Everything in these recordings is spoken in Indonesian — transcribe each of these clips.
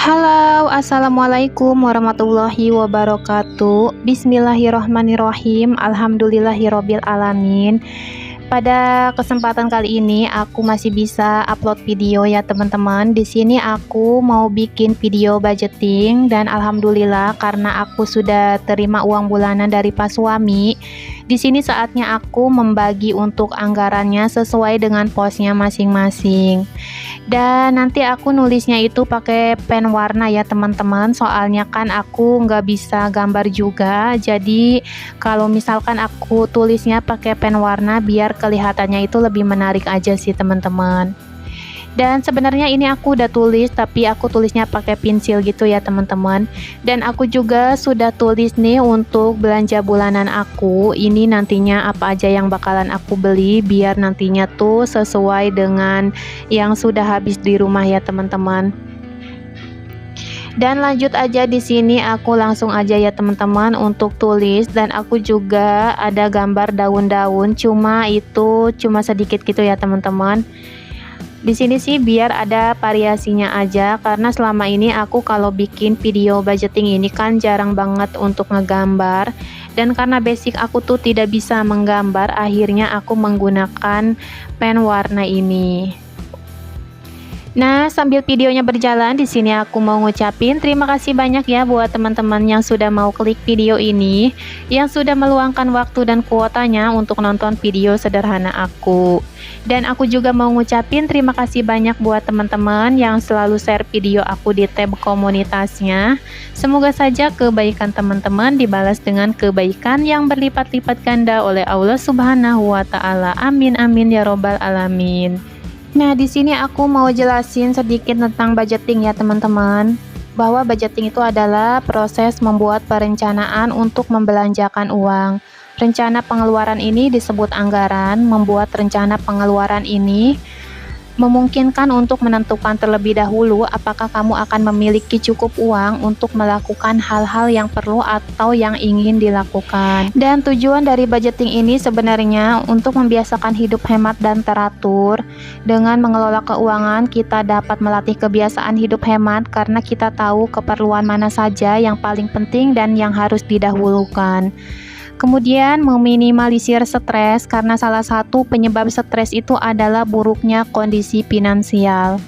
Halo, assalamualaikum warahmatullahi wabarakatuh. Bismillahirrohmanirrohim. Alhamdulillahirobbil alamin. Pada kesempatan kali ini aku masih bisa upload video ya teman-teman. Di sini aku mau bikin video budgeting dan alhamdulillah karena aku sudah terima uang bulanan dari Pak suami. Di sini saatnya aku membagi untuk anggarannya sesuai dengan posnya masing-masing. Dan nanti aku nulisnya itu pakai pen warna ya teman-teman, soalnya kan aku nggak bisa gambar juga, jadi kalau misalkan aku tulisnya pakai pen warna biar kelihatannya itu lebih menarik aja sih teman-teman. Dan sebenarnya ini aku udah tulis, tapi aku tulisnya pakai pensil gitu ya teman-teman. Dan aku juga sudah tulis nih untuk belanja bulanan aku. Ini nantinya apa aja yang bakalan aku beli biar nantinya tuh sesuai dengan yang sudah habis di rumah ya teman-teman. Dan lanjut aja di sini aku langsung aja ya teman-teman untuk tulis, dan aku juga ada gambar daun-daun, cuma sedikit gitu ya teman-teman. Di sini sih biar ada variasinya aja, karena selama ini aku kalau bikin video budgeting ini kan jarang banget untuk ngegambar, dan karena basic aku tuh tidak bisa menggambar, akhirnya aku menggunakan pen warna ini. Nah, sambil videonya berjalan, di sini aku mau ngucapin terima kasih banyak ya buat teman-teman yang sudah mau klik video ini, yang sudah meluangkan waktu dan kuotanya untuk nonton video sederhana aku. Dan aku juga mau ngucapin terima kasih banyak buat teman-teman yang selalu share video aku di tab komunitasnya. Semoga saja kebaikan teman-teman dibalas dengan kebaikan yang berlipat-lipat ganda oleh Allah Subhanahu wa Ta'ala. Amin amin ya robbal alamin. Nah, di sini aku mau jelasin sedikit tentang budgeting ya teman-teman. Bahwa budgeting itu adalah proses membuat perencanaan untuk membelanjakan uang. Rencana pengeluaran ini disebut anggaran. Membuat rencana pengeluaran ini memungkinkan untuk menentukan terlebih dahulu apakah kamu akan memiliki cukup uang untuk melakukan hal-hal yang perlu atau yang ingin dilakukan. Dan tujuan dari budgeting ini sebenarnya untuk membiasakan hidup hemat dan teratur. Dengan mengelola keuangan, kita dapat melatih kebiasaan hidup hemat karena kita tahu keperluan mana saja yang paling penting dan yang harus didahulukan. Kemudian meminimalisir stres, karena salah satu penyebab stres itu adalah buruknya kondisi finansial.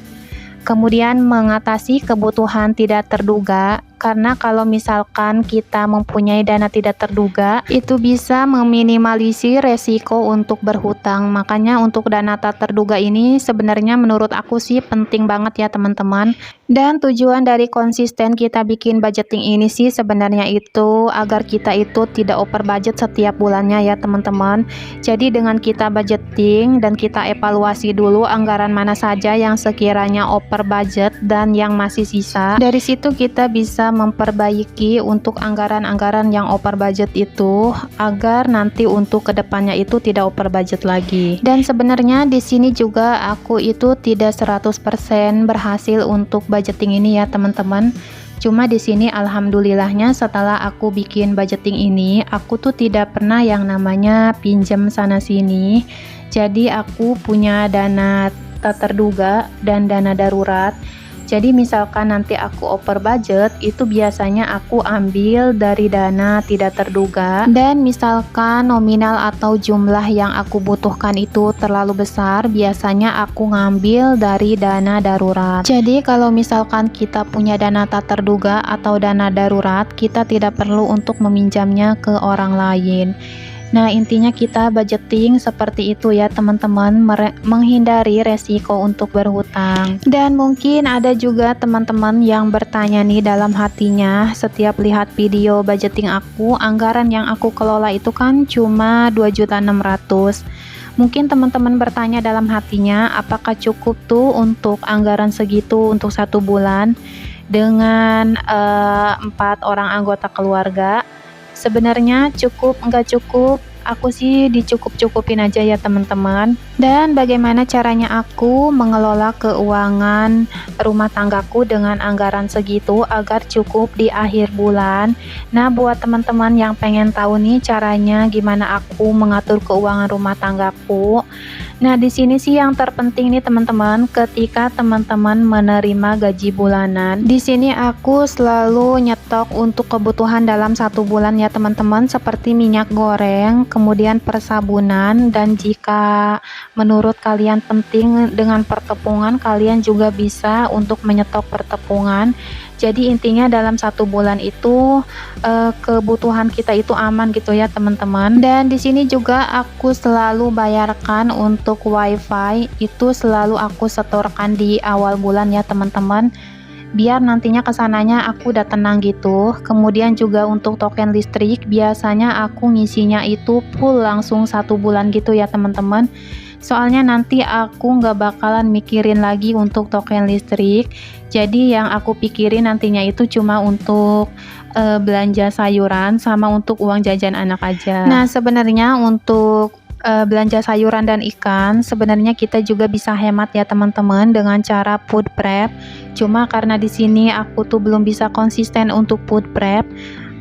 Kemudian mengatasi kebutuhan tidak terduga, karena kalau misalkan kita mempunyai dana tidak terduga, itu bisa meminimalisir resiko untuk berhutang. Makanya untuk dana tak terduga ini sebenarnya menurut aku sih penting banget ya teman-teman. Dan tujuan dari konsisten kita bikin budgeting ini sih sebenarnya itu agar kita itu tidak over budget setiap bulannya ya teman-teman. Jadi dengan kita budgeting dan kita evaluasi dulu anggaran mana saja yang sekiranya over budget dan yang masih sisa. Dari situ kita bisa memperbaiki untuk anggaran-anggaran yang over budget itu agar nanti untuk kedepannya itu tidak over budget lagi. Dan sebenarnya di sini juga aku itu tidak 100% berhasil untuk budgeting ini ya teman-teman. Cuma di sini alhamdulillahnya setelah aku bikin budgeting ini, aku tuh tidak pernah yang namanya pinjam sana sini. Jadi aku punya dana tak terduga dan dana darurat. Jadi misalkan nanti aku over budget, itu biasanya aku ambil dari dana tidak terduga. Dan misalkan nominal atau jumlah yang aku butuhkan itu terlalu besar, biasanya aku ngambil dari dana darurat. Jadi kalau misalkan kita punya dana tak terduga atau dana darurat, kita tidak perlu untuk meminjamnya ke orang lain. Nah, intinya kita budgeting seperti itu ya teman-teman, menghindari resiko untuk berhutang. Dan mungkin ada juga teman-teman yang bertanya nih dalam hatinya, setiap lihat video budgeting aku, anggaran yang aku kelola itu kan cuma 2.600.000. Mungkin teman-teman bertanya dalam hatinya, apakah cukup tuh untuk anggaran segitu untuk 1 bulan dengan 4 orang anggota keluarga? Sebenarnya cukup enggak cukup, aku sih dicukup-cukupin aja ya teman-teman. Dan bagaimana caranya aku mengelola keuangan rumah tanggaku dengan anggaran segitu agar cukup di akhir bulan. Nah, buat teman-teman yang pengen tahu nih caranya gimana aku mengatur keuangan rumah tanggaku, Nah, di sini sih yang terpenting nih teman-teman, ketika teman-teman menerima gaji bulanan. Di sini aku selalu nyetok untuk kebutuhan dalam 1 bulan ya teman-teman, seperti minyak goreng, kemudian persabunan, dan jika menurut kalian penting dengan pertepungan, kalian juga bisa untuk menyetok pertepungan. Jadi intinya dalam 1 bulan itu kebutuhan kita itu aman gitu ya teman-teman. Dan di sini juga aku selalu bayarkan untuk wifi, itu selalu aku setorkan di awal bulan ya teman-teman, biar nantinya kesananya aku udah tenang gitu. Kemudian juga untuk token listrik biasanya aku ngisinya itu full langsung 1 bulan gitu ya teman-teman. Soalnya nanti aku nggak bakalan mikirin lagi untuk token listrik. Jadi yang aku pikirin nantinya itu cuma untuk belanja sayuran sama untuk uang jajan anak aja. Nah, sebenarnya untuk belanja sayuran dan ikan sebenarnya kita juga bisa hemat ya teman-teman dengan cara food prep. Cuma karena di sini aku tuh belum bisa konsisten untuk food prep,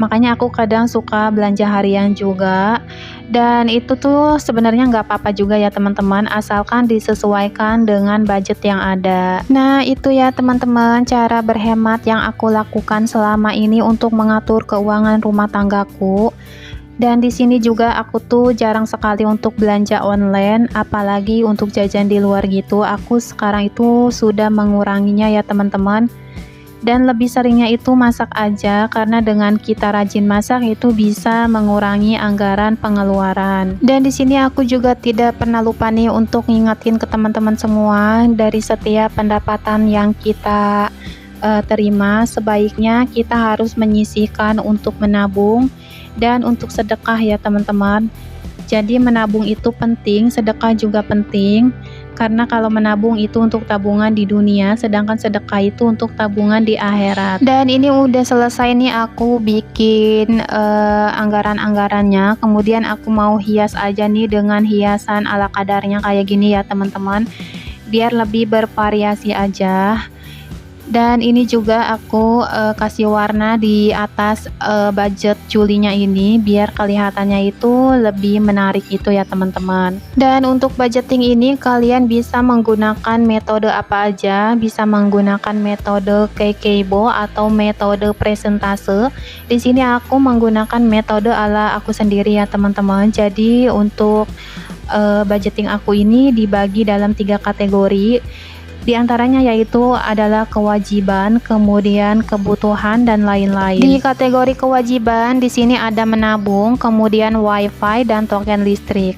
makanya aku kadang suka belanja harian juga. Dan itu tuh sebenarnya nggak apa-apa juga ya teman-teman, asalkan disesuaikan dengan budget yang ada. Nah, itu ya teman-teman cara berhemat yang aku lakukan selama ini untuk mengatur keuangan rumah tanggaku. Dan di sini juga aku tuh jarang sekali untuk belanja online, apalagi untuk jajan di luar gitu. Aku sekarang itu sudah menguranginya ya teman-teman. Dan lebih seringnya itu masak aja, karena dengan kita rajin masak itu bisa mengurangi anggaran pengeluaran. Dan di sini aku juga tidak pernah lupa nih untuk ngingetin ke teman-teman semua, dari setiap pendapatan yang kita terima, sebaiknya kita harus menyisihkan untuk menabung dan untuk sedekah ya teman-teman. Jadi menabung itu penting, sedekah juga penting. Karena kalau menabung itu untuk tabungan di dunia, sedangkan sedekah itu untuk tabungan di akhirat. Dan ini udah selesai nih aku bikin anggaran-anggarannya. Kemudian aku mau hias aja nih dengan hiasan ala kadarnya kayak gini ya teman-teman, biar lebih bervariasi aja. Dan ini juga aku kasih warna di atas budget Julinya ini, biar kelihatannya itu lebih menarik itu ya teman-teman. Dan untuk budgeting ini kalian bisa menggunakan metode apa aja, bisa menggunakan metode Kakeibo atau metode presentase. Di sini aku menggunakan metode ala aku sendiri ya teman-teman. Jadi untuk budgeting aku ini dibagi dalam 3 kategori. Di antaranya yaitu adalah kewajiban, kemudian kebutuhan, dan lain-lain. Di kategori kewajiban di sini ada menabung, kemudian wifi dan token listrik.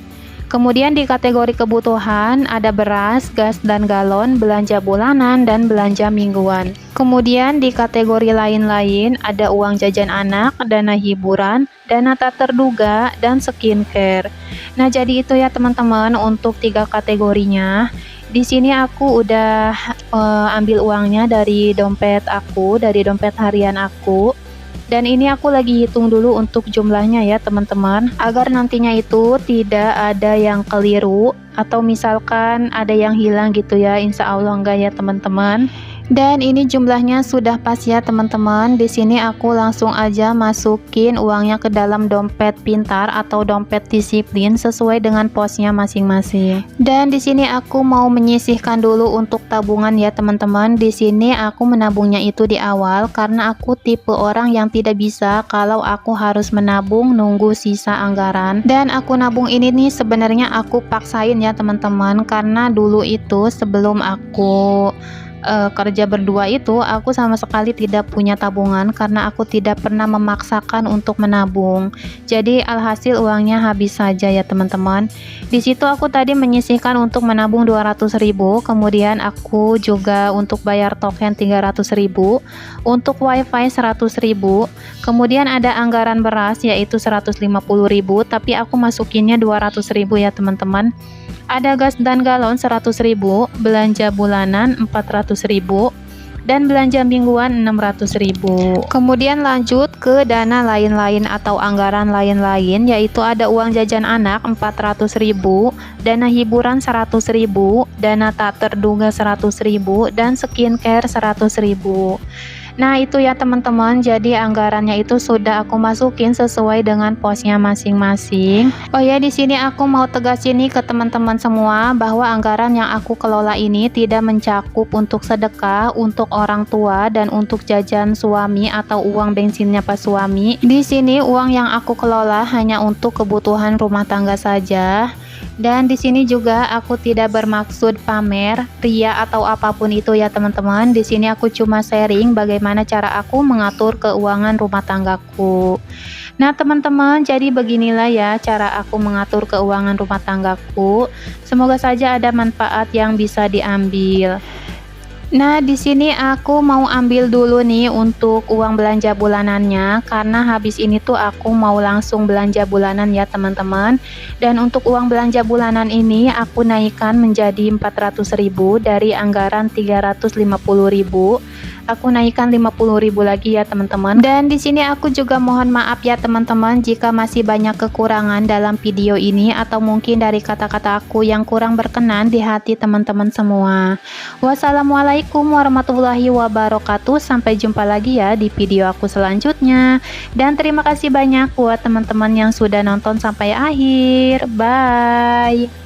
Kemudian di kategori kebutuhan ada beras, gas dan galon, belanja bulanan, dan belanja mingguan. Kemudian di kategori lain-lain ada uang jajan anak, dana hiburan, dana tak terduga, dan skincare. Nah, jadi itu ya teman-teman untuk 3 kategorinya. Di sini aku udah ambil uangnya dari dompet aku, dari dompet harian aku. Dan ini aku lagi hitung dulu untuk jumlahnya ya teman-teman, agar nantinya itu tidak ada yang keliru atau misalkan ada yang hilang gitu ya. Insya Allah enggak ya teman-teman. Dan ini jumlahnya sudah pas ya teman-teman. Di sini aku langsung aja masukin uangnya ke dalam dompet pintar atau dompet disiplin sesuai dengan posnya masing-masing. Dan di sini aku mau menyisihkan dulu untuk tabungan ya teman-teman. Di sini aku menabungnya itu di awal karena aku tipe orang yang tidak bisa kalau aku harus menabung nunggu sisa anggaran. Dan aku nabung ini nih sebenarnya aku paksain ya teman-teman, karena dulu itu sebelum aku kerja berdua itu aku sama sekali tidak punya tabungan karena aku tidak pernah memaksakan untuk menabung. Jadi alhasil uangnya habis saja ya teman-teman. Di situ aku tadi menyisihkan untuk menabung 200.000, kemudian aku juga untuk bayar token 300.000, untuk wifi 100.000, kemudian ada anggaran beras yaitu 150.000, tapi aku masukinnya 200.000 ya teman-teman. Ada gas dan galon 100.000, belanja bulanan 400.000, dan belanja mingguan 600.000. Kemudian lanjut ke dana lain-lain atau anggaran lain-lain, yaitu ada uang jajan anak 400.000, dana hiburan 100.000, dana tak terduga 100.000, dan skincare 100.000. Nah, itu ya teman-teman, jadi anggarannya itu sudah aku masukin sesuai dengan posnya masing-masing. Oh ya, di sini aku mau tegasin nih ke teman-teman semua bahwa anggaran yang aku kelola ini tidak mencakup untuk sedekah, untuk orang tua, dan untuk jajan suami atau uang bensinnya pas suami. Di sini uang yang aku kelola hanya untuk kebutuhan rumah tangga saja. Dan di sini juga aku tidak bermaksud pamer, ria atau apapun itu ya teman-teman. Di sini aku cuma sharing bagaimana cara aku mengatur keuangan rumah tanggaku. Nah, teman-teman, jadi beginilah ya cara aku mengatur keuangan rumah tanggaku. Semoga saja ada manfaat yang bisa diambil. Nah, di sini aku mau ambil dulu nih untuk uang belanja bulanannya karena habis ini tuh aku mau langsung belanja bulanan ya teman-teman. Dan untuk uang belanja bulanan ini aku naikkan menjadi 400.000 dari anggaran 350.000. Aku naikkan 50.000 lagi ya teman-teman. Dan di sini aku juga mohon maaf ya teman-teman jika masih banyak kekurangan dalam video ini atau mungkin dari kata-kata aku yang kurang berkenan di hati teman-teman semua. Wassalamualaikum warahmatullahi wabarakatuh. Sampai jumpa lagi ya di video aku selanjutnya. Dan terima kasih banyak buat teman-teman yang sudah nonton sampai akhir. Bye.